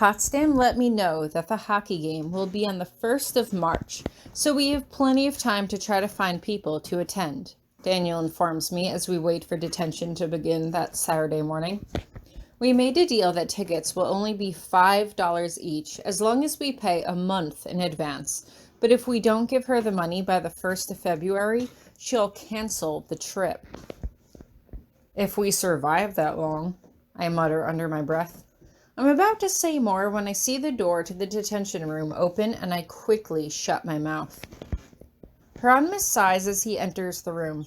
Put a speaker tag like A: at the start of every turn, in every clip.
A: Potsdam let me know that the hockey game will be on the 1st of March, so we have plenty of time to try to find people to attend, Daniel informs me as we wait for detention to begin that Saturday morning. We made a deal that tickets will only be $5 each as long as we pay a month in advance, but if we don't give her the money by the 1st of February, she'll cancel the trip. If we survive that long, I mutter under my breath. I'm about to say more when I see the door to the detention room open and I quickly shut my mouth. Hieronymous sighs as he enters the room.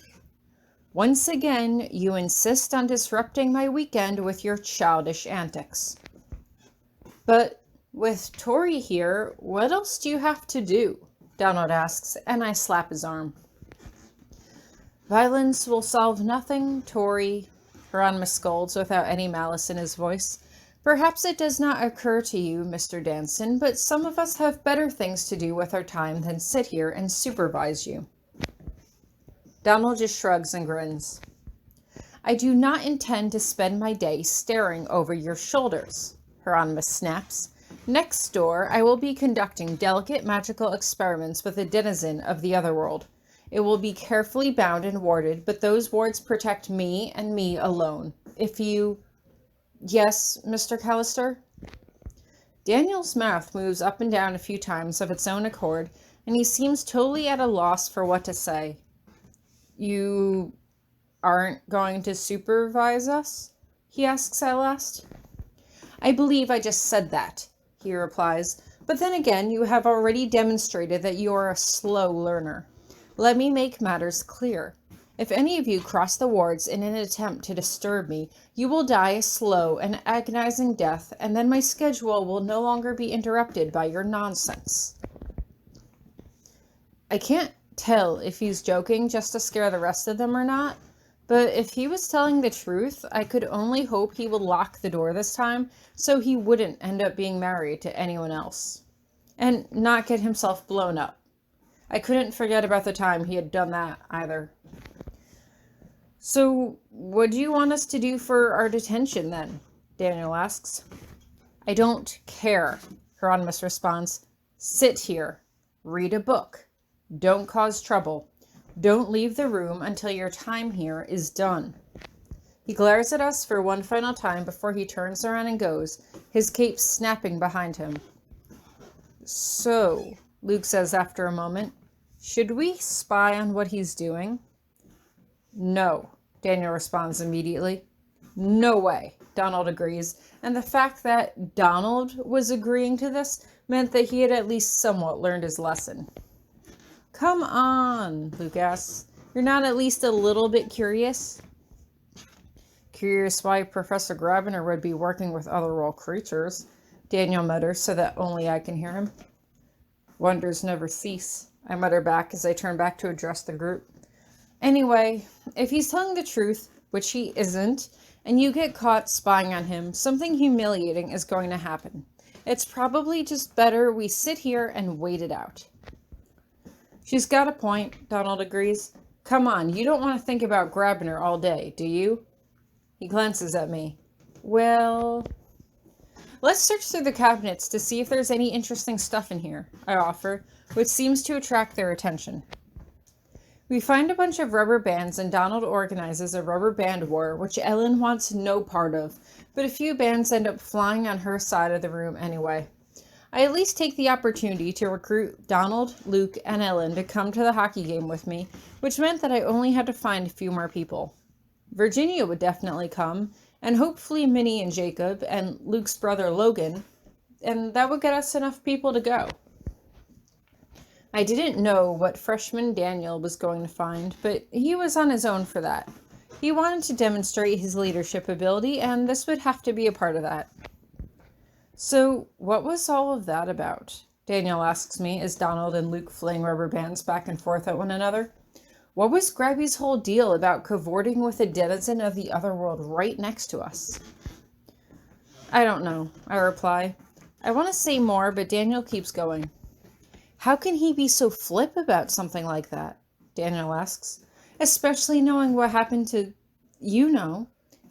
A: Once again, you insist on disrupting my weekend with your childish antics. But with Tori here, what else do you have to do? Donald asks, and I slap his arm. Violence will solve nothing, Tori, Hieronymous scolds without any malice in his voice. Perhaps it does not occur to you, Mr. Danson, but some of us have better things to do with our time than sit here and supervise you. Donald just shrugs and grins. I do not intend to spend my day staring over your shoulders, Hieronymous snaps. Next door, I will be conducting delicate magical experiments with a denizen of the otherworld. It will be carefully bound and warded, but those wards protect me and me alone. If you... Yes, Mr. Callister? Daniel's mouth moves up and down a few times of its own accord, and he seems totally at a loss for what to say. You aren't going to supervise us? He asks at last. I believe I just said that, he replies, but then again, you have already demonstrated that you are a slow learner. Let me make matters clear. If any of you cross the wards in an attempt to disturb me, you will die a slow and agonizing death, and then my schedule will no longer be interrupted by your nonsense. I can't tell if he's joking just to scare the rest of them or not, but if he was telling the truth, I could only hope he would lock the door this time so he wouldn't end up being married to anyone else. And not get himself blown up. I couldn't forget about the time he had done that either. So, what do you want us to do for our detention then? Daniel asks. I don't care, Hieronymous responds. Sit here. Read a book. Don't cause trouble. Don't leave the room until your time here is done. He glares at us for one final time before he turns around and goes, his cape snapping behind him. So, Luke says after a moment, should we spy on what he's doing? No, Daniel responds immediately. No way, Donald agrees, and the fact that Donald was agreeing to this meant that he had at least somewhat learned his lesson. Come on, Luke asks. You're not at least a little bit curious? Curious why Professor Grabiner would be working with otherworld creatures, Daniel mutters so that only I can hear him. Wonders never cease, I mutter back as I turn back to address the group. Anyway, if he's telling the truth, which he isn't, and you get caught spying on him, something humiliating is going to happen. It's probably just better we sit here and wait it out. She's got a point, Donald agrees. Come on, you don't want to think about Grabiner all day, do you? He glances at me. Well, let's search through the cabinets to see if there's any interesting stuff in here, I offer, which seems to attract their attention. We find a bunch of rubber bands and Donald organizes a rubber band war, which Ellen wants no part of, but a few bands end up flying on her side of the room anyway. I at least take the opportunity to recruit Donald, Luke, and Ellen to come to the hockey game with me, which meant that I only had to find a few more people. Virginia would definitely come, and hopefully Minnie and Jacob, and Luke's brother Logan, and that would get us enough people to go. I didn't know what freshman Daniel was going to find, but he was on his own for that. He wanted to demonstrate his leadership ability, and this would have to be a part of that. So, what was all of that about? Daniel asks me as Donald and Luke fling rubber bands back and forth at one another. What was Grabby's whole deal about cavorting with a denizen of the otherworld right next to us? I don't know, I reply. I want to say more, but Daniel keeps going. How can he be so flip about something like that? Daniel asks. Especially knowing what happened to,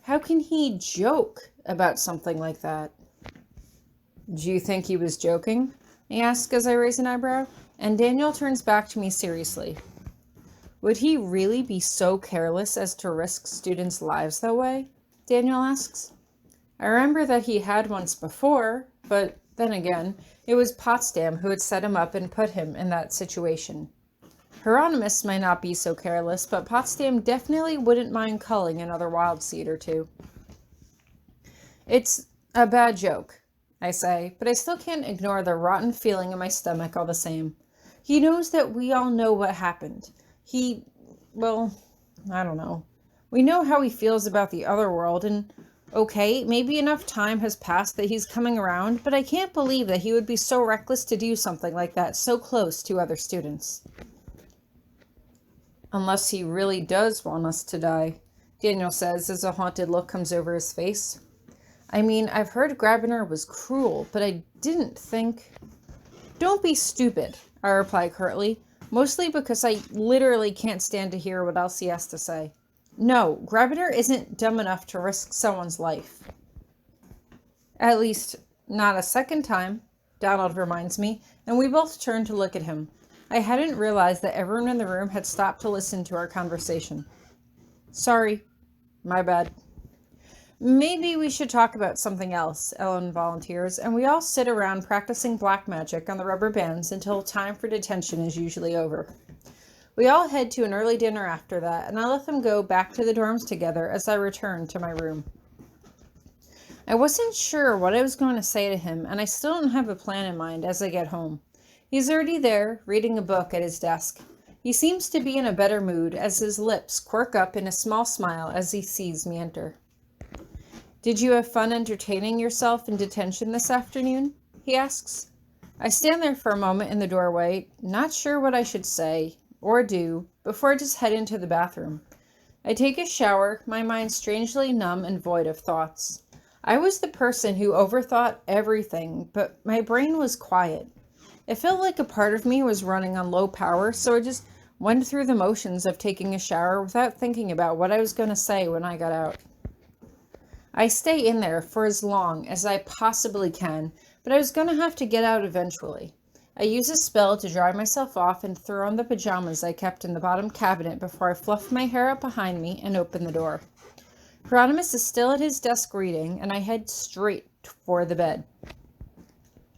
A: how can he joke about something like that? Do you think he was joking? I ask as I raise an eyebrow, and Daniel turns back to me seriously. Would he really be so careless as to risk students' lives that way? Daniel asks. I remember that he had once before, but then again, it was Potsdam who had set him up and put him in that situation. Hieronymous might not be so careless, but Potsdam definitely wouldn't mind culling another wild seed or two. It's a bad joke, I say, but I still can't ignore the rotten feeling in my stomach all the same. He knows that we all know what happened. I don't know. We know how he feels about the other world, and okay, maybe enough time has passed that he's coming around, but I can't believe that he would be so reckless to do something like that so close to other students. Unless he really does want us to die, Daniel says as a haunted look comes over his face. I mean, I've heard Grabiner was cruel, but I didn't think... Don't be stupid, I reply curtly, mostly because I literally can't stand to hear what else he has to say. No, Grabiner isn't dumb enough to risk someone's life. At least, not a second time, Donald reminds me, and we both turn to look at him. I hadn't realized that everyone in the room had stopped to listen to our conversation. Sorry, my bad. Maybe we should talk about something else, Ellen volunteers, and we all sit around practicing black magic on the rubber bands until time for detention is usually over. We all head to an early dinner after that, and I let them go back to the dorms together as I return to my room. I wasn't sure what I was going to say to him, and I still don't have a plan in mind as I get home. He's already there, reading a book at his desk. He seems to be in a better mood as his lips quirk up in a small smile as he sees me enter. Did you have fun entertaining yourself in detention this afternoon? He asks. I stand there for a moment in the doorway, not sure what I should say or do, before I just head into the bathroom. I take a shower, my mind strangely numb and void of thoughts. I was the person who overthought everything, but my brain was quiet. It felt like a part of me was running on low power, so I just went through the motions of taking a shower without thinking about what I was going to say when I got out. I stay in there for as long as I possibly can, but I was going to have to get out eventually. I use a spell to dry myself off and throw on the pajamas I kept in the bottom cabinet before I fluff my hair up behind me and open the door. Hieronymous is still at his desk reading, and I head straight for the bed.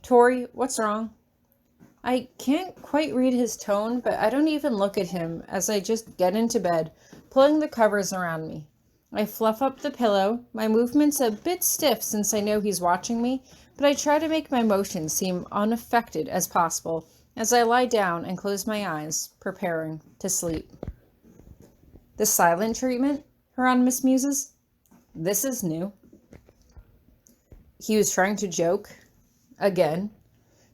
A: Tori, what's wrong? I can't quite read his tone, but I don't even look at him as I just get into bed, pulling the covers around me. I fluff up the pillow, my movement's a bit stiff since I know he's watching me, but I try to make my motions seem unaffected as possible as I lie down and close my eyes, preparing to sleep. The silent treatment? Hieronymous muses. This is new. He was trying to joke. Again.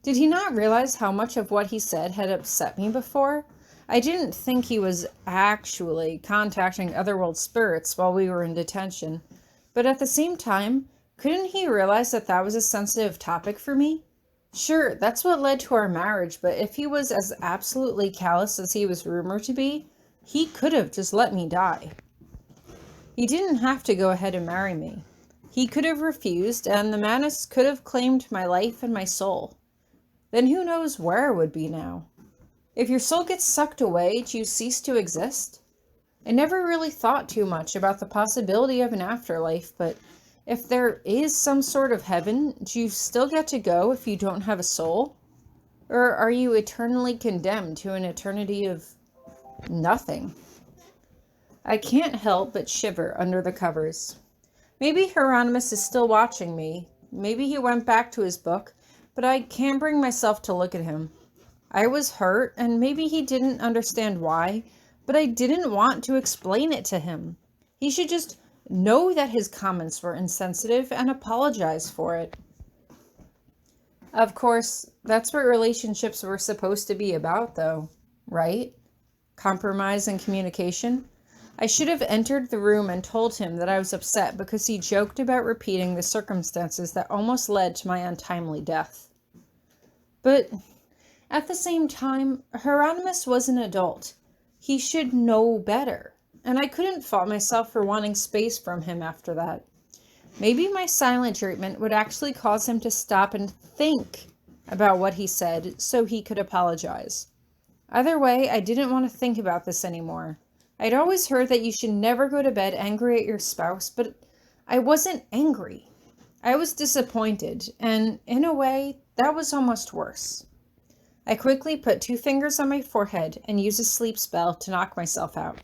A: Did he not realize how much of what he said had upset me before? I didn't think he was actually contacting otherworld spirits while we were in detention, but at the same time, couldn't he realize that that was a sensitive topic for me? Sure, that's what led to our marriage, but if he was as absolutely callous as he was rumored to be, he could have just let me die. He didn't have to go ahead and marry me. He could have refused, and the Manus could have claimed my life and my soul. Then who knows where I would be now? If your soul gets sucked away, do you cease to exist? I never really thought too much about the possibility of an afterlife, but if there is some sort of heaven, do you still get to go if you don't have a soul? Or are you eternally condemned to an eternity of nothing? I can't help but shiver under the covers. Maybe Hieronymous is still watching me. Maybe he went back to his book, but I can't bring myself to look at him. I was hurt, and maybe he didn't understand why, but I didn't want to explain it to him. He should just know that his comments were insensitive and apologize for it. Of course, that's what relationships were supposed to be about, though, right? Compromise and communication. I should have entered the room and told him that I was upset because he joked about repeating the circumstances that almost led to my untimely death. But at the same time, Hieronymous was an adult. He should know better, and I couldn't fault myself for wanting space from him after that. Maybe my silent treatment would actually cause him to stop and think about what he said so he could apologize. Either way, I didn't want to think about this anymore. I'd always heard that you should never go to bed angry at your spouse, but I wasn't angry. I was disappointed, and in a way, that was almost worse. I quickly put 2 fingers on my forehead and used a sleep spell to knock myself out.